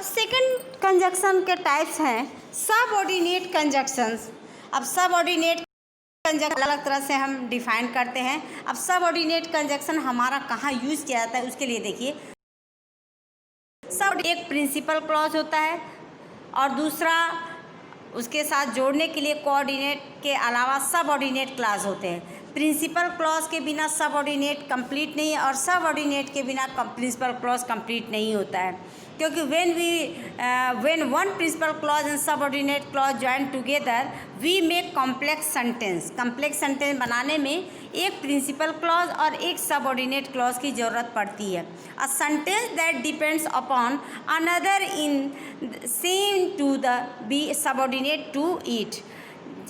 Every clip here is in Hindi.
सेकंड कंजक्शन के टाइप्स हैं सबऑर्डिनेट कंजक्शंस। अब सबऑर्डिनेट कंजक्शन अलग तरह से हम डिफाइन करते हैं। अब सबऑर्डिनेट कंजक्शन हमारा कहाँ यूज़ किया जाता है उसके लिए देखिए, सब एक प्रिंसिपल क्लॉज होता है और दूसरा उसके साथ जोड़ने के लिए कोऑर्डिनेट के अलावा सबऑर्डिनेट क्लॉज होते हैं। प्रिंसिपल क्लॉज के बिना सबऑर्डिनेट कंप्लीट नहीं है और सबऑर्डिनेट के बिना प्रिंसिपल क्लॉज कंप्लीट नहीं होता है, क्योंकि when one principal clause and subordinate clause join together we make complex sentence. Complex sentence बनाने में एक प्रिंसिपल क्लॉज और एक सबऑर्डिनेट क्लॉज की ज़रूरत पड़ती है। A sentence that depends upon another in same to the be subordinate to it,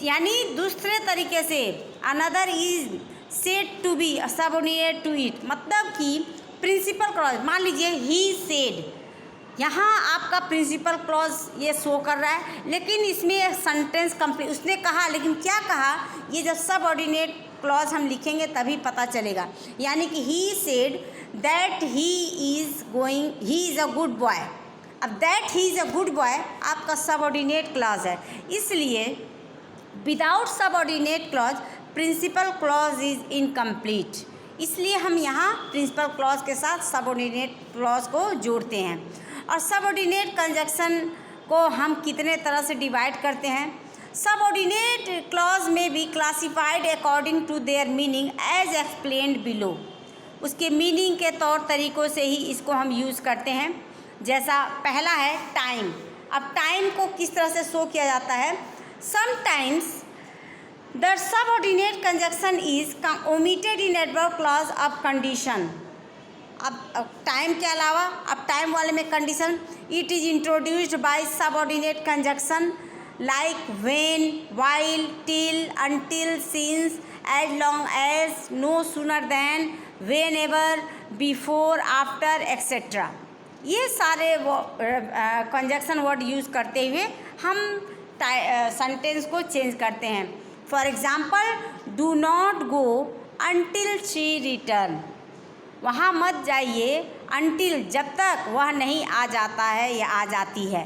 यानी दूसरे तरीके से another is said to be subordinate to it, मतलब कि प्रिंसिपल क्लॉज मान लीजिए ही सेड, यहाँ आपका प्रिंसिपल क्लॉज ये शो कर रहा है, लेकिन इसमें सेंटेंस कंप्लीट उसने कहा, लेकिन क्या कहा ये जब सबऑर्डिनेट क्लॉज हम लिखेंगे तभी पता चलेगा। यानी कि he said that he is a good boy. अब that he is a good boy आपका सबऑर्डिनेट क्लॉज है, इसलिए without subordinate clause principal clause is incomplete, इसलिए हम यहाँ प्रिंसिपल क्लॉज के साथ सबऑर्डिनेट क्लॉज को जोड़ते हैं। और सबऑर्डिनेट कंजक्शन को हम कितने तरह से डिवाइड करते हैं। सबऑर्डिनेट क्लॉज में be classified according to their meaning as explained below. उसके मीनिंग के तौर तरीक़ों से ही इसको हम यूज़ करते हैं। जैसा पहला है टाइम। अब टाइम को किस तरह से शो किया जाता है। Sometimes the subordinate conjunction is omitted in adverb clause of condition. अब टाइम के अलावा अब टाइम वाले में condition, it is introduced by subordinate conjunction like when, while, till, until, since, as long as, no sooner than, whenever, before, after etcetera. ये सारे कंजक्शन वर्ड यूज़ करते हुए हम सेंटेंस को चेंज करते हैं। For example, do not go until she return. वहाँ मत जाइए अंटिल, जब तक वह नहीं आ जाता है या आ जाती है।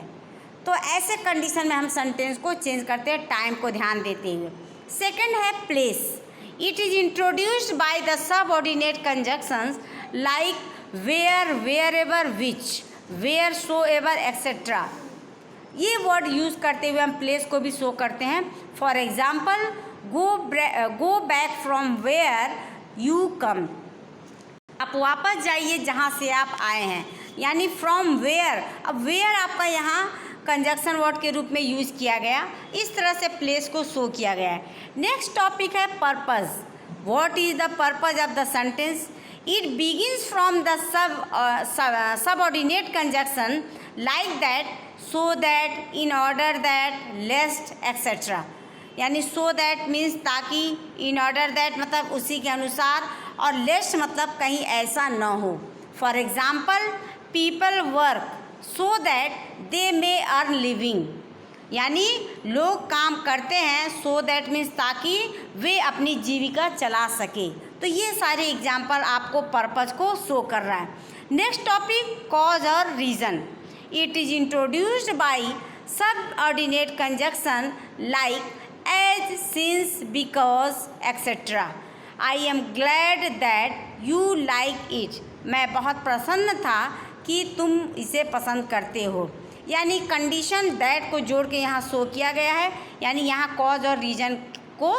तो ऐसे कंडीशन में हम सेंटेंस को चेंज करते हैं टाइम को ध्यान देते हुए। सेकंड है place. It is introduced by the subordinate conjunctions like where, wherever, which, wheresoever etcetera. ये वर्ड यूज़ करते हुए हम प्लेस को भी शो करते हैं। For example, go back from where you come. आप वापस जाइए जहाँ से आप आए हैं, यानी फ्रॉम वेयर। अब वेयर आपका यहाँ कंजक्शन वर्ड के रूप में यूज़ किया गया, इस तरह से प्लेस को शो किया गया है। नेक्स्ट टॉपिक है purpose. What is the purpose of the sentence. It begins from the subordinate conjunction like that, so that, in order that, lest etcetera. यानी सो दैट मीन्स ताकि, इन ऑर्डर दैट मतलब उसी के अनुसार, और लेस्ट मतलब कहीं ऐसा न हो। For example, people work so that they may earn living. यानी लोग काम करते हैं, सो दैट मीन्स ताकि वे अपनी जीविका चला सके। तो ये सारे एग्जाम्पल आपको पर्पज़ को शो कर रहा है। नेक्स्ट टॉपिक कॉज और reason. It is introduced by subordinate conjunction like as, since, because etcetera. I am glad that you like it. मैं बहुत प्रसन्न था कि तुम इसे पसंद करते हो। यानी कंडीशन दैट को जोड़ के यहाँ शो किया गया है, यानी यहाँ कॉज और रीज़न को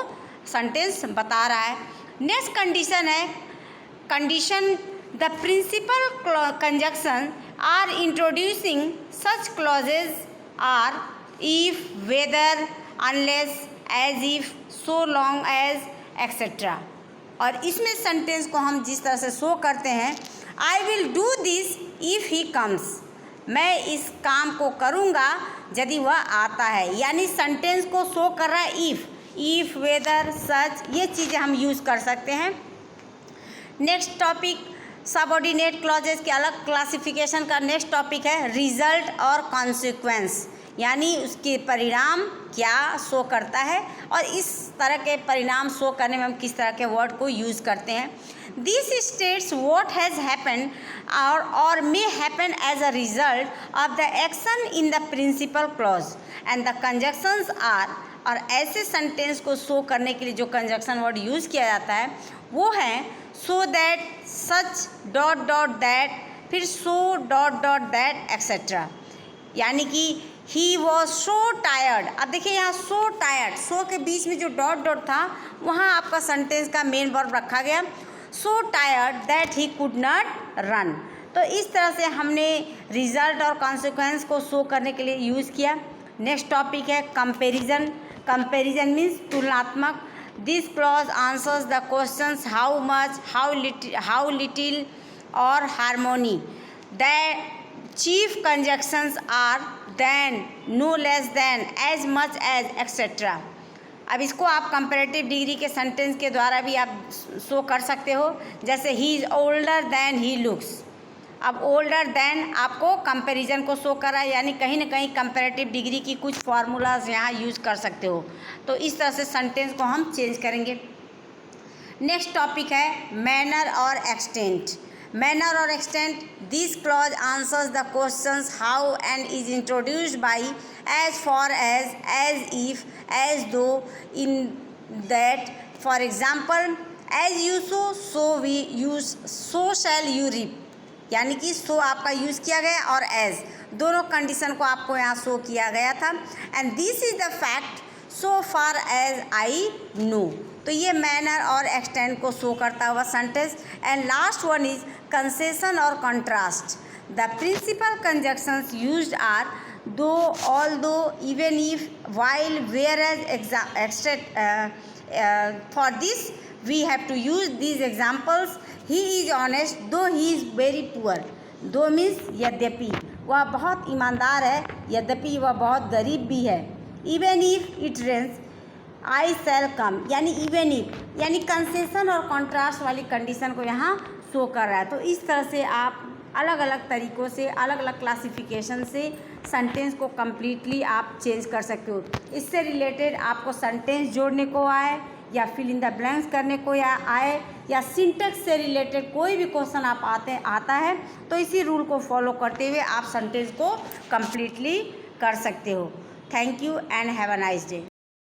सेंटेंस बता रहा है। नेक्स्ट कंडीशन है condition the principal conjunction are introducing such clauses are if, whether, unless, as if, so long as etcetera. और इसमें सेंटेंस को हम जिस तरह से शो करते हैं, I will do this if he comes. मैं इस काम को करूँगा यदि वह आता है। यानी सेंटेंस को शो कर रहा है इफ़, वेदर, सच, ये चीज़ें हम यूज़ कर सकते हैं। नेक्स्ट टॉपिक सबऑर्डिनेट क्लॉजेज के अलग क्लासिफिकेशन का नेक्स्ट टॉपिक है रिजल्ट और कॉन्सिक्वेंस। यानी उसके परिणाम क्या शो करता है और इस तरह के परिणाम शो करने में हम किस तरह के वर्ड को यूज़ करते हैं। This states what has happen or may happen as a result of the action in the principal clause and the conjunctions are. और ऐसे सेंटेंस को शो करने के लिए जो कंजक्शन वर्ड यूज़ किया जाता है वो है so that, such, dot dot that, फिर so dot dot that etcetera. यानी कि ही वॉज सो टायर्ड। अब देखिए यहाँ सो टायर्ड, सो के बीच में जो डॉट डॉट था वहाँ आपका सेंटेंस का मेन वर्ब रखा गया, so tired that he could not run. तो इस तरह से हमने रिजल्ट और कॉन्सिक्वेंस को शो करने के लिए यूज़ किया। नेक्स्ट टॉपिक है कंपैरिजन। कंपैरिजन मीन्स तुलनात्मक। This clause answers the questions how much, how little or harmony. The chief conjunctions are than, no less than, as much as etcetera. अब इसको आप कंपैरेटिव डिग्री के सेंटेंस के द्वारा भी आप शो कर सकते हो, जैसे he is older than he looks. अब ओल्डर देन आपको कंपैरिजन को शो करा, यानी कहीं ना कहीं कंपैरेटिव डिग्री की कुछ फार्मूलाज यहाँ यूज़ कर सकते हो। तो इस तरह से सेंटेंस को हम चेंज करेंगे। नेक्स्ट टॉपिक है मैनर और एक्सटेंट। मैनर और extent, this clause answers the questions how and is introduced by, as for as if, as though, in that, for example, as you sow we use, so shall you reap. यानी कि सो आपका यूज़ किया गया और एज दोनों कंडीशन को आपको यहाँ शो किया गया था। And this is the fact so far as I know. तो ये मैनर और एक्सटेंड को शो करता हुआ sentence. And last one is concession और contrast. The principal conjunctions used are though, although, even if, while, whereas, for this we have to use these examples. He is honest though he is very poor. दो means यद्यपि वह बहुत ईमानदार है, यद्यपि वह बहुत गरीब भी है। Even if it rains I shall come, यानी even if, यानी कंसेशन और कॉन्ट्रास्ट वाली कंडीशन को यहाँ शो कर रहा है। तो इस तरह से आप अलग अलग तरीक़ों से, अलग अलग क्लासिफिकेशन से सेंटेंस को कम्प्लीटली आप चेंज कर सकते हो। इससे रिलेटेड आपको सेंटेंस जोड़ने को आए या फिल इन द ब्लैंक्स करने को या आए या सिंटेक्स से रिलेटेड कोई भी क्वेश्चन आप आता है तो इसी रूल को फॉलो करते हुए आप सेंटेंस को कम्प्लीटली कर सकते हो। Thank you and have a nice day.